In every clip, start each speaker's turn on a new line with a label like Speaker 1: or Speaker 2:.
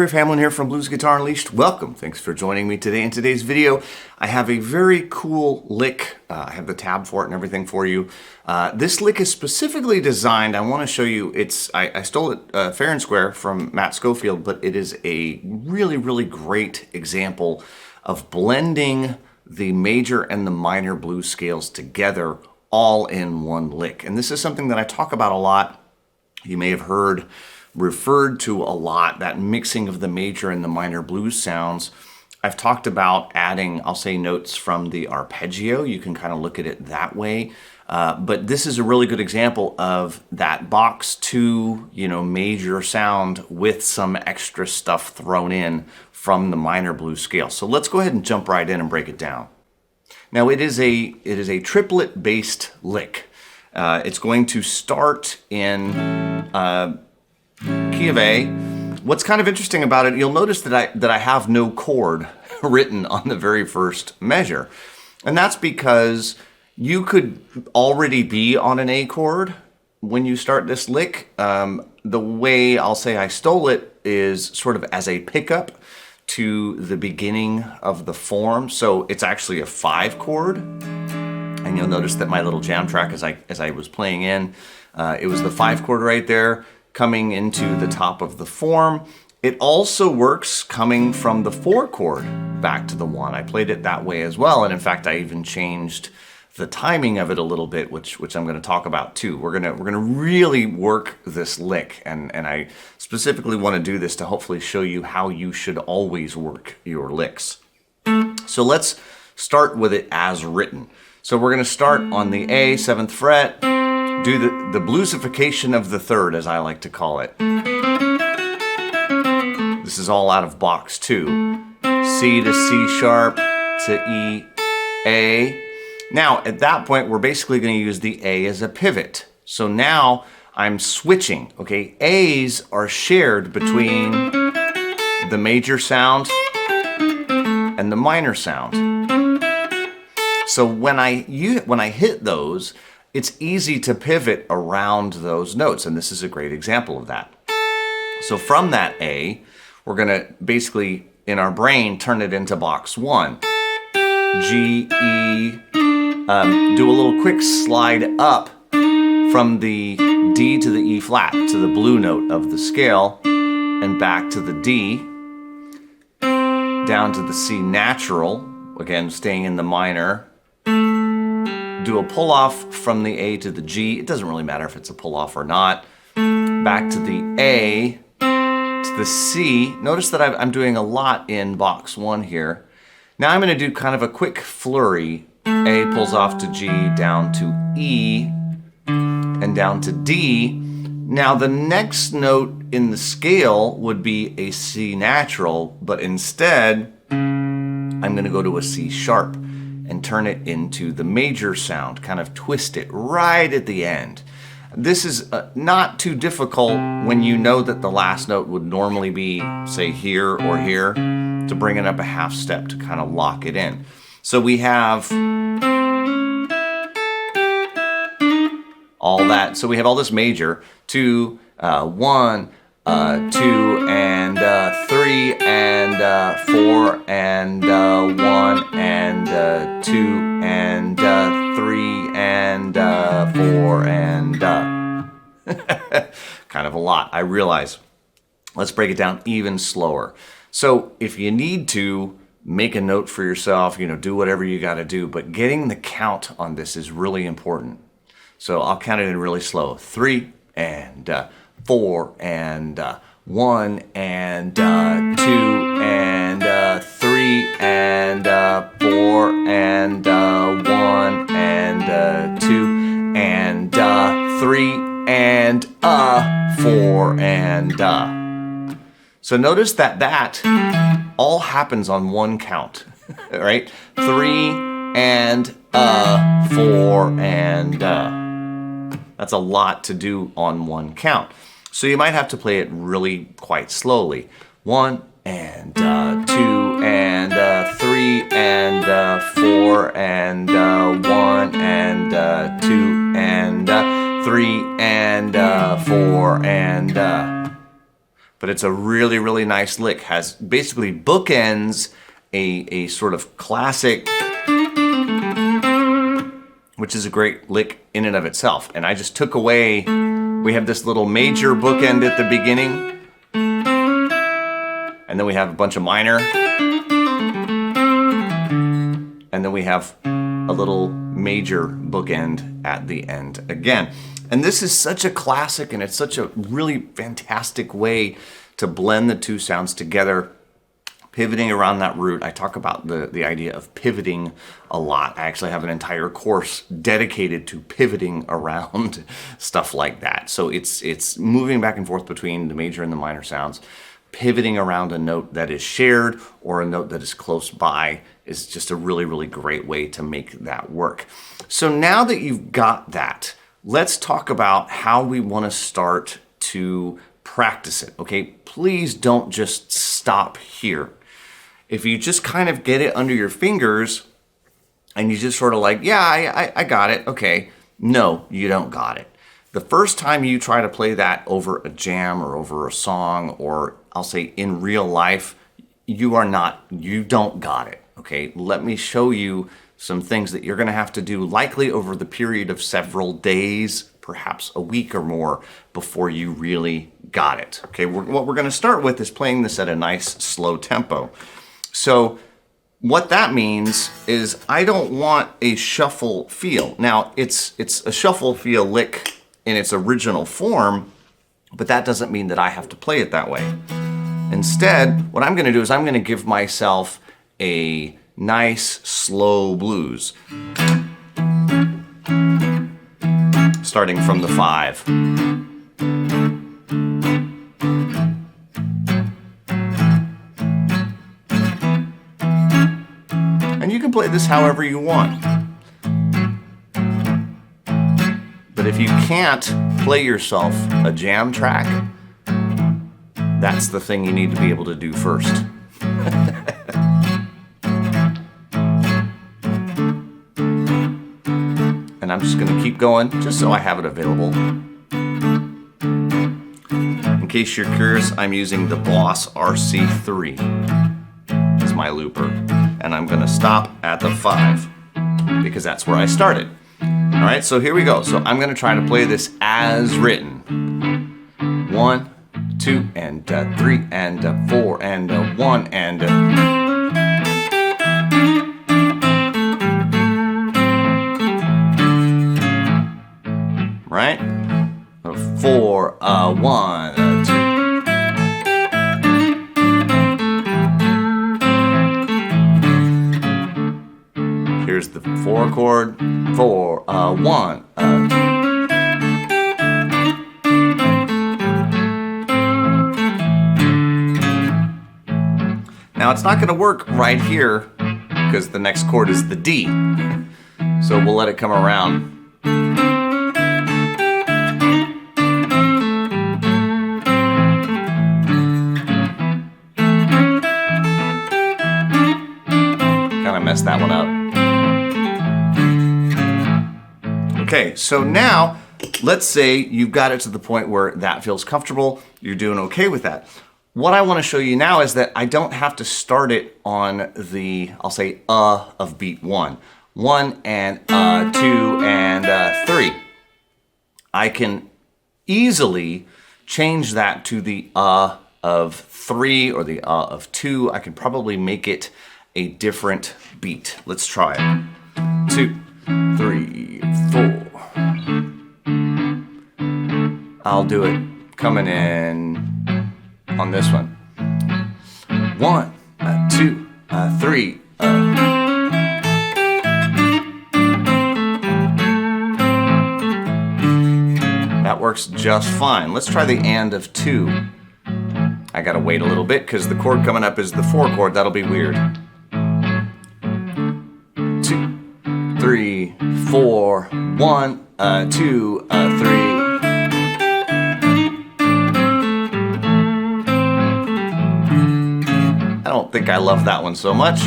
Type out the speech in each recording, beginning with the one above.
Speaker 1: Griff Hamlin here from Blues Guitar Unleashed. Welcome. Thanks for joining me today. In today's video, I have a very cool lick. I have the tab for it and everything for you. This lick is specifically designed, I want to show you, I stole it fair and square from Matt Schofield, but it is a really great example of blending the major and the minor blues scales together all in one lick. And this is something that I talk about a lot. You may have heard referred to a lot, that mixing of the major and the minor blues sounds. I've talked about adding, I'll say, notes from the arpeggio. You can kind of look at it that way. But this is a really good example of that box 2, major sound with some extra stuff thrown in from the minor blues scale. So let's go ahead and jump right in and break it down. Now it is a triplet based lick. It's going to start in key of A. What's kind of interesting about it, you'll notice that I have no chord written on the very first measure. And that's because you could already be on an A chord when you start this lick. The way I'll say I stole it is sort of as a pickup to the beginning of the form. So it's actually a 5 chord. And you'll notice that my little jam track as I was playing in, it was the 5 chord right there, coming into the top of the form. It also works coming from the 4 chord back to the 1. I played it that way as well, and in fact I even changed the timing of it a little bit, which I'm going to talk about too. We're gonna really work this lick, and I specifically want to do this to hopefully show you how you should always work your licks. So let's start with it as written. So we're going to start on the A, 7th fret, do the bluesification of the 3rd, as I like to call it. This is all out of box 2. C to C sharp to E, A. Now, at that point, we're basically going to use the A as a pivot. So now I'm switching, okay? A's are shared between the major sound and the minor sound. So when I hit those, it's easy to pivot around those notes, and this is a great example of that. So from that A, we're gonna basically, in our brain, turn it into box 1. G, E, do a little quick slide up from the D to the E flat, to the blue note of the scale, and back to the D, down to the C natural, again, staying in the minor. Do a pull-off from the A to the G. It doesn't really matter if it's a pull-off or not. Back to the A, to the C. Notice that I'm doing a lot in box 1 here. Now I'm going to do kind of a quick flurry. A pulls off to G, down to E, and down to D. Now the next note in the scale would be a C natural, but instead I'm going to go to a C sharp and turn it into the major sound, kind of twist it right at the end. This is not too difficult when you know that the last note would normally be, say, here or here, to bring it up a half step to kind of lock it in. So we have all that. So we have all this major, 2, 1, 2, and 3, and 4, and 1, and 2, and 3, and 4, and kind of a lot, I realize. Let's break it down even slower. So if you need to, make a note for yourself, do whatever you got to do, but getting the count on this is really important. So I'll count it in really slow. 3, and 4, and 1, and 2, and 3, and 4, and 1, and 2, and 3, and 4, and So notice that all happens on one count, right? 3, and 4, and That's a lot to do on one count. So you might have to play it really quite slowly. 1, and 2, and 3, and 4, and 1, and 2, and 3, and 4, and but it's a really, really nice lick. Has basically bookends a sort of classic, which is a great lick in and of itself. And I just took away, we have this little major bookend at the beginning, and then we have a bunch of minor, and then we have a little major bookend at the end again. And this is such a classic, and it's such a really fantastic way to blend the two sounds together, pivoting around that root. I talk about the idea of pivoting a lot. I actually have an entire course dedicated to pivoting around stuff like that. So it's moving back and forth between the major and the minor sounds, pivoting around a note that is shared or a note that is close by is just a really, really great way to make that work. So now that you've got that, let's talk about how we want to start to practice it, okay? Please don't just stop here. If you just kind of get it under your fingers and you just sort of like, yeah, I got it, okay. No, you don't got it. The first time you try to play that over a jam or over a song, or I'll say in real life, you don't got it, okay? Let me show you some things that you're gonna have to do likely over the period of several days, perhaps a week or more, before you really got it, okay? What we're gonna start with is playing this at a nice slow tempo. So what that means is I don't want a shuffle feel. Now it's a shuffle feel lick in its original form, but that doesn't mean that I have to play it that way. Instead, what I'm gonna do is I'm gonna give myself a nice slow blues, starting from the 5. And you can play this however you want. But if you can't play yourself a jam track, that's the thing you need to be able to do first. And I'm just gonna keep going just so I have it available. In case you're curious, I'm using the Boss RC3 as my looper. And I'm gonna stop at the 5 because that's where I started. All right, so here we go. So I'm gonna try to play this as written. 1, 2, and 3, and 4, and 1, and right? 4, 1, 2. Here's the 4 chord. 4, 1, 2. Now it's not going to work right here because the next chord is the D. So we'll let it come around. Kind of messed that one up. Okay, so now let's say you've got it to the point where that feels comfortable, you're doing okay with that. What I want to show you now is that I don't have to start it on the, I'll say, of beat 1. 1 and 2 and 3. I can easily change that to the of 3 or the of 2. I can probably make it a different beat. Let's try it. 2, 3, 4. I'll do it coming in on this one. 1, 2, 3. That works just fine. Let's try the and of 2. I gotta wait a little bit because the chord coming up is the 4 chord. That'll be weird. 2, 3, 4, 1, 2, 3. I don't think I love that one so much.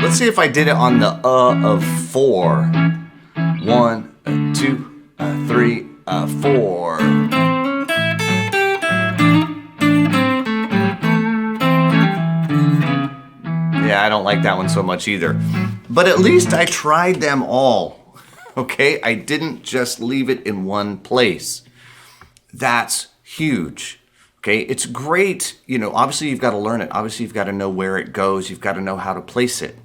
Speaker 1: Let's see if I did it on the of 4. 1, 2, 3, 4. yeah, I don't like that one so much either. But at least I tried them all, okay? I didn't just leave it in one place. That's huge, okay? It's great, you know, obviously you've got to learn it. Obviously you've got to know where it goes. You've got to know how to place it.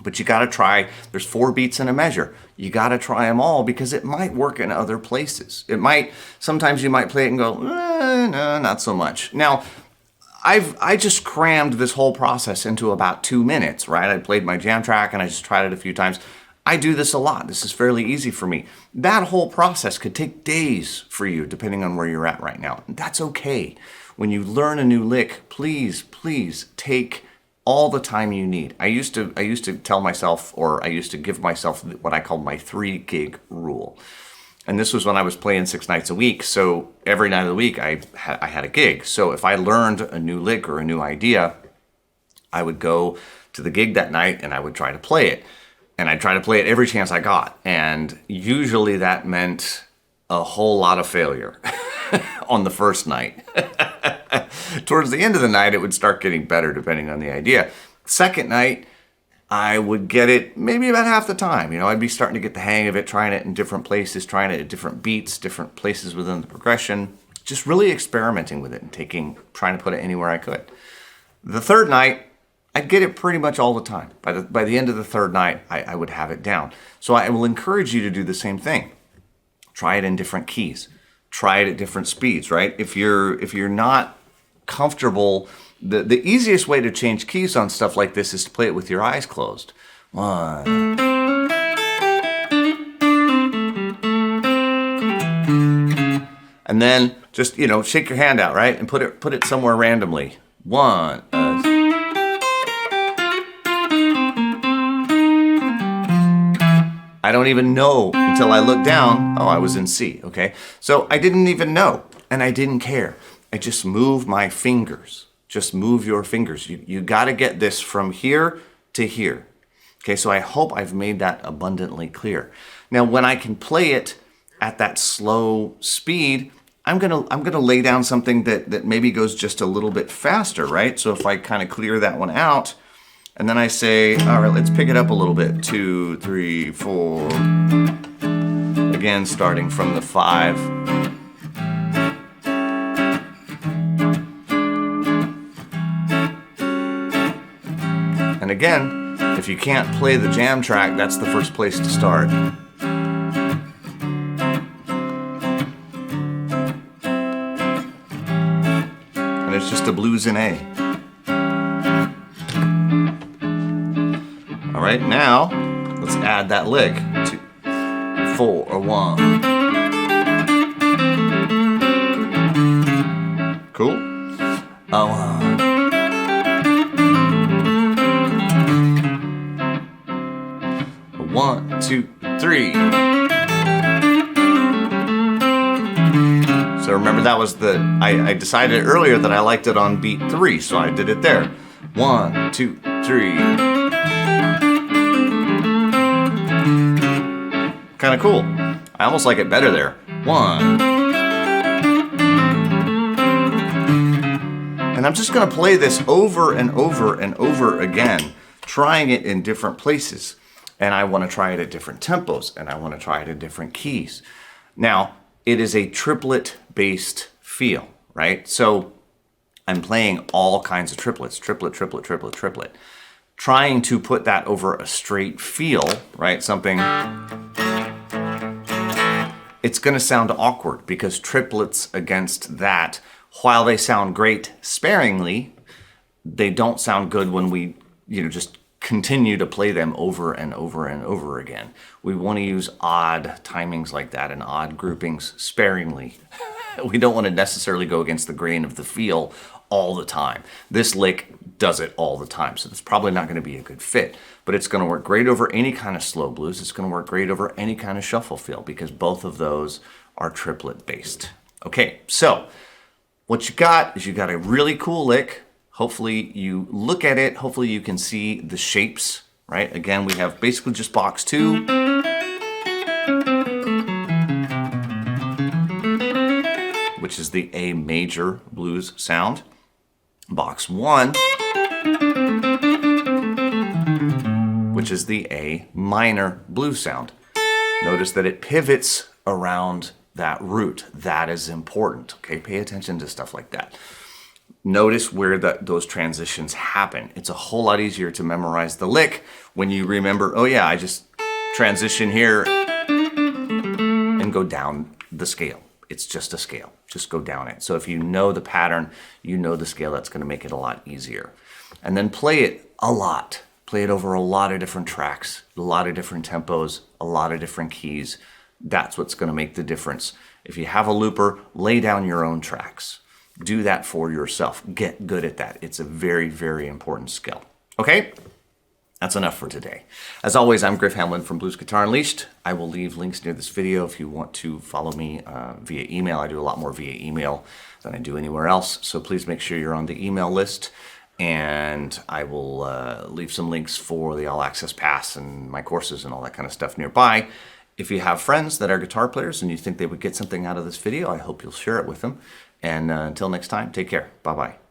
Speaker 1: But you got to try, there's 4 beats in a measure. You got to try them all because it might work in other places. It might, sometimes you might play it and go, no, not so much. Now, I just crammed this whole process into about 2 minutes, right? I played my jam track and I just tried it a few times. I do this a lot. This is fairly easy for me. That whole process could take days for you, depending on where you're at right now. That's okay. When you learn a new lick, please take all the time you need. I used to tell myself, or I used to give myself what I called my 3 gig rule. And this was when I was playing 6 nights a week. So every night of the week I had a gig. So if I learned a new lick or a new idea, I would go to the gig that night and I would try to play it. And I'd try to play it every chance I got. And usually that meant a whole lot of failure on the first night. Towards the end of the night, it would start getting better depending on the idea. Second night, I would get it maybe about half the time. You know, I'd be starting to get the hang of it, trying it in different places, trying it at different beats, different places within the progression, just really experimenting with it and trying to put it anywhere I could. The third night, I'd get it pretty much all the time. By the end of the third night, I would have it down. So I will encourage you to do the same thing. Try it in different keys. Try it at different speeds, right? If you're not comfortable, the easiest way to change keys on stuff like this is to play it with your eyes closed. 1. And then just, you know, shake your hand out, right? And put it somewhere randomly. 1. I don't even know until I look down. Oh, I was in C, okay? So I didn't even know, and I didn't care. I just moved my fingers. Just move your fingers. You got to get this from here to here. Okay, so I hope I've made that abundantly clear. Now, when I can play it at that slow speed, I'm gonna lay down something that maybe goes just a little bit faster, right? So if I kind of clear that one out, and then I say, all right, let's pick it up a little bit. 2, 3, 4. Again, starting from the 5. And again, if you can't play the jam track, that's the first place to start. And it's just a blues in A. All right, now let's add that lick. 2, 4, or 1. Cool. 1, 2, 3. So remember that was I decided earlier that I liked it on beat 3, so I did it there. 1, 2, 3. Kind of cool. I almost like it better there. 1. And I'm just going to play this over and over and over again, trying it in different places. And I want to try it at different tempos, and I want to try it at different keys. Now, it is a triplet-based feel, right? So I'm playing all kinds of triplets, triplet, triplet, triplet, triplet. Trying to put that over a straight feel, right? Something, it's going to sound awkward because triplets against that, while they sound great sparingly, they don't sound good when we, just continue to play them over and over and over again. We want to use odd timings like that and odd groupings sparingly. We don't want to necessarily go against the grain of the feel all the time. This lick does it all the time, so it's probably not going to be a good fit, but it's going to work great over any kind of slow blues. It's going to work great over any kind of shuffle feel because both of those are triplet based. Okay, so what you got is you got a really cool lick. Hopefully you look at it, hopefully you can see the shapes, right? Again, we have basically just box 2. Which is the A major blues sound. Box 1 which is the A minor blues sound. Notice that it pivots around that root. That is important, okay? Pay attention to stuff like that. Notice where those transitions happen. It's a whole lot easier to memorize the lick when you remember, oh yeah, I just transition here and go down the scale. It's just a scale. Just go down it. So if you know the pattern, you know the scale, that's going to make it a lot easier. And then play it a lot. Play it over a lot of different tracks, a lot of different tempos, a lot of different keys. That's what's going to make the difference. If you have a looper, lay down your own tracks. Do that for yourself. Get good at that. It's a very, very important skill. Okay? That's enough for today. As always, I'm Griff Hamlin from Blues Guitar Unleashed. I will leave links near this video if you want to follow me via email. I do a lot more via email than I do anywhere else, so please make sure you're on the email list. And I will leave some links for the All Access Pass and my courses and all that kind of stuff nearby. If you have friends that are guitar players and you think they would get something out of this video, I hope you'll share it with them. And until next time, take care. Bye-bye.